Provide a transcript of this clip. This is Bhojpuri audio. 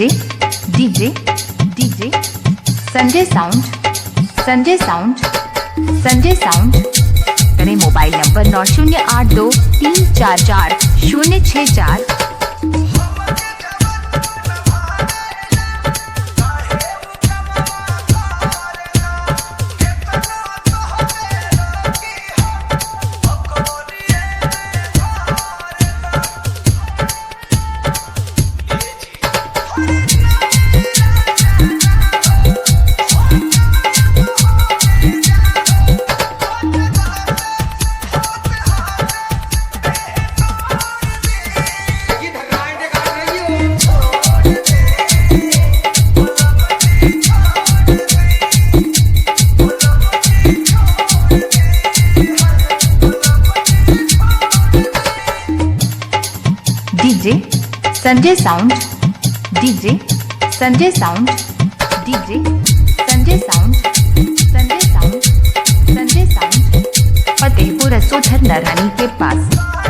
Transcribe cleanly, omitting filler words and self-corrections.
DJ DJ DJ Sanjay sound Sanjay sound Sanjay sound करें mobile number 9082344064। DJ Sanjay sound DJ Sanjay sound DJ Sanjay sound Sanjay sound Sanjay sound Fatehpur Asothar Narani के पास।